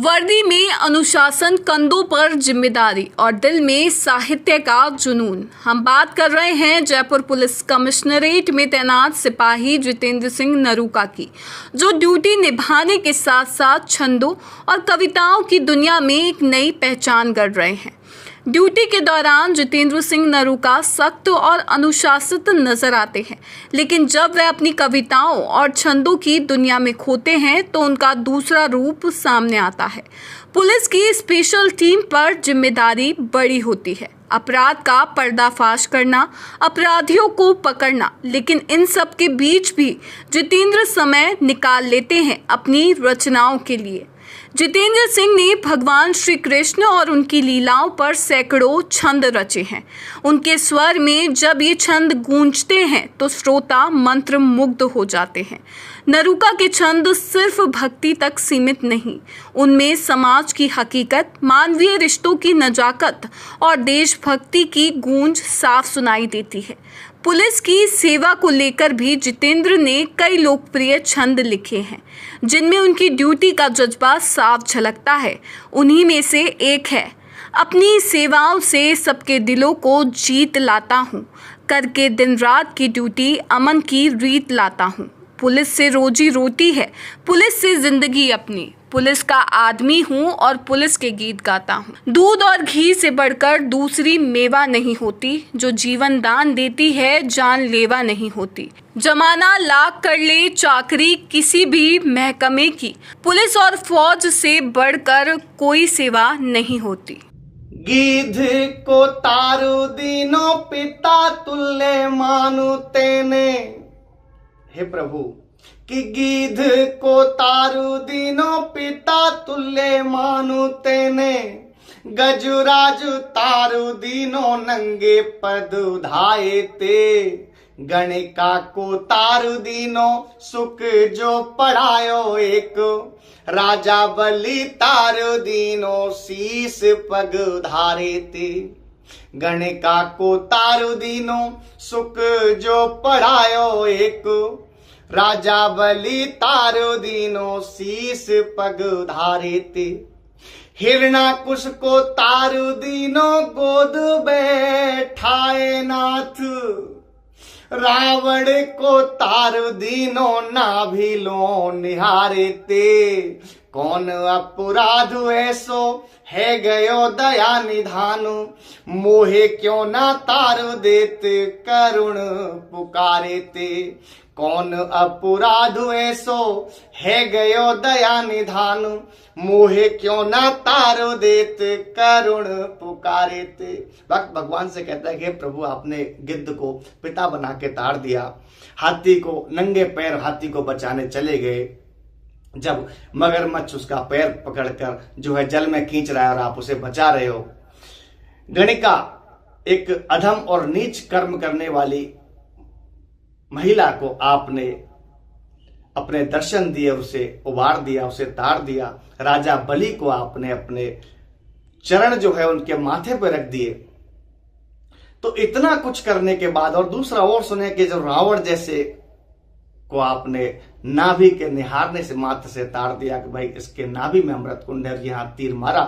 वर्दी में अनुशासन, कंधों पर जिम्मेदारी और दिल में साहित्य का जुनून। हम बात कर रहे हैं जयपुर पुलिस कमिश्नरेट में तैनात सिपाही जितेंद्र सिंह नरूका की, जो ड्यूटी निभाने के साथ साथ छंदों और कविताओं की दुनिया में एक नई पहचान गढ़ रहे हैं। ड्यूटी के दौरान जितेंद्र सिंह नरूका सख्त और अनुशासित नजर आते हैं, लेकिन जब वे अपनी कविताओं और छंदों की दुनिया में खोते हैं तो उनका दूसरा रूप सामने आता है। पुलिस की स्पेशल टीम पर जिम्मेदारी बड़ी होती है, अपराध का पर्दाफाश करना, अपराधियों को पकड़ना, लेकिन इन सब के बीच भी जितेंद्र समय निकाल लेते हैं अपनी रचनाओं के लिए। जितेंद्र सिंह ने भगवान श्री कृष्ण और उनकी लीलाओं पर सैकड़ों छंद रचे हैं। उनके स्वर में जब ये छंद गूंजते हैं तो श्रोता मंत्र मुग्ध हो जाते हैं। नरूका के छंद सिर्फ भक्ति तक सीमित नहीं, उनमें समाज की हकीकत, मानवीय रिश्तों की नजाकत और देशभक्ति की गूंज साफ सुनाई देती है। पुलिस की सेवा को लेकर भी जितेंद्र ने कई लोकप्रिय छंद लिखे हैं, जिनमें उनकी ड्यूटी का जज्बा साफ झलकता है। उन्हीं में से एक है, अपनी सेवाओं से सबके दिलों को जीत लाता हूँ, करके दिन रात की ड्यूटी अमन की रीत लाता हूँ। पुलिस से रोजी रोटी है, पुलिस से जिंदगी अपनी, पुलिस का आदमी हूँ और पुलिस के गीत गाता हूँ। दूध और घी से बढ़कर दूसरी मेवा नहीं होती, जो जीवन दान देती है जानलेवा नहीं होती। जमाना लाख कर ले चाकरी किसी भी महकमे की, पुलिस और फौज से बढ़कर कोई सेवा नहीं होती। गीध को तारु दीनो पिता तुल्य मानु तेने। हे प्रभु, कि गीध को तारु दीनो पिता तुल्य मानु तेने, गजुराजु तारु दीनो नंगे पद उधाए ते, गणिका को तारु दीनो सुख जो पढ़ायो एक, राजा बलि तारु दीनो शीस पग उधारे ते। गणिका को तारु दीनो सुख जो पढ़ायो एक, राजा बलि तारु दीनो शीस पग उधारे ते। हिरणाकुश को तारु दीनो गोद बैठाए नाथ, रावण को तारु दीनो नाभिलो निहारे ते। कौन अपराध ऐसो है गयो दया निधानु, मोहे क्यों ना तारु देत करुण पुकारे ते। कौन अपराध ऐसो है गयो दया निधानु, मोहे क्यों ना तारो देत करुण पुकारे ते। भक्त भगवान से कहता है कि प्रभु, आपने गिद्ध को पिता बना के ताड़ दिया, हाथी को नंगे पैर हाथी को बचाने चले गए, जब मगरमच्छ उसका पैर पकड़कर जो है जल में खींच रहा है और आप उसे बचा रहे हो। गणिका एक अधम और नीच कर्म करने वाली महिला को आपने अपने दर्शन दिए, उसे उबार दिया, उसे ताड़ दिया। राजा बलि को आपने अपने चरण जो है उनके माथे पर रख दिए। तो इतना कुछ करने के बाद और दूसरा और सुने कि जो रावण जैसे को आपने नाभि के निहारने से माथे से ताड़ दिया कि भाई इसके नाभि में अमृत कुंड है, यहां तीर मारा।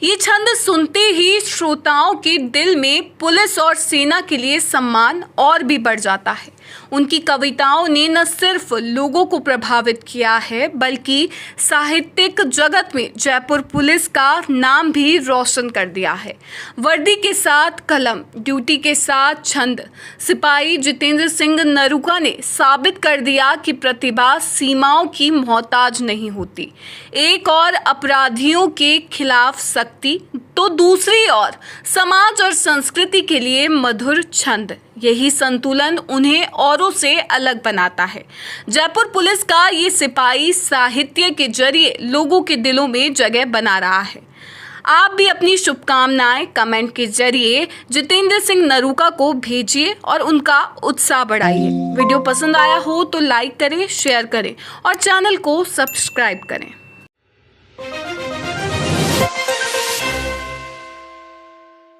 ये छंद सुनते ही श्रोताओं के दिल में पुलिस और सेना के लिए सम्मान और भी बढ़ जाता है। उनकी कविताओं ने न सिर्फ लोगों को प्रभावित किया है, बल्कि साहित्यिक जगत में जयपुर पुलिस का नाम भी रोशन कर दिया है। वर्दी के साथ कलम, ड्यूटी के साथ छंद, सिपाही जितेंद्र सिंह नरूका ने साबित कर दिया कि प्रतिभा सीमाओं की मोहताज नहीं होती। एक और अपराधियों के खिलाफ शक्ति, तो दूसरी ओर समाज और संस्कृति के लिए मधुर छंद। यही संतुलन उन्हें औरों से अलग बनाता है। जयपुर पुलिस का ये सिपाही साहित्य के जरिए लोगों के दिलों में जगह बना रहा है। आप भी अपनी शुभकामनाएं कमेंट के जरिए जितेंद्र सिंह नरूका को भेजिए और उनका उत्साह बढ़ाइए। वीडियो पसंद आया हो तो लाइक करें, शेयर करें और चैनल को सब्सक्राइब करें।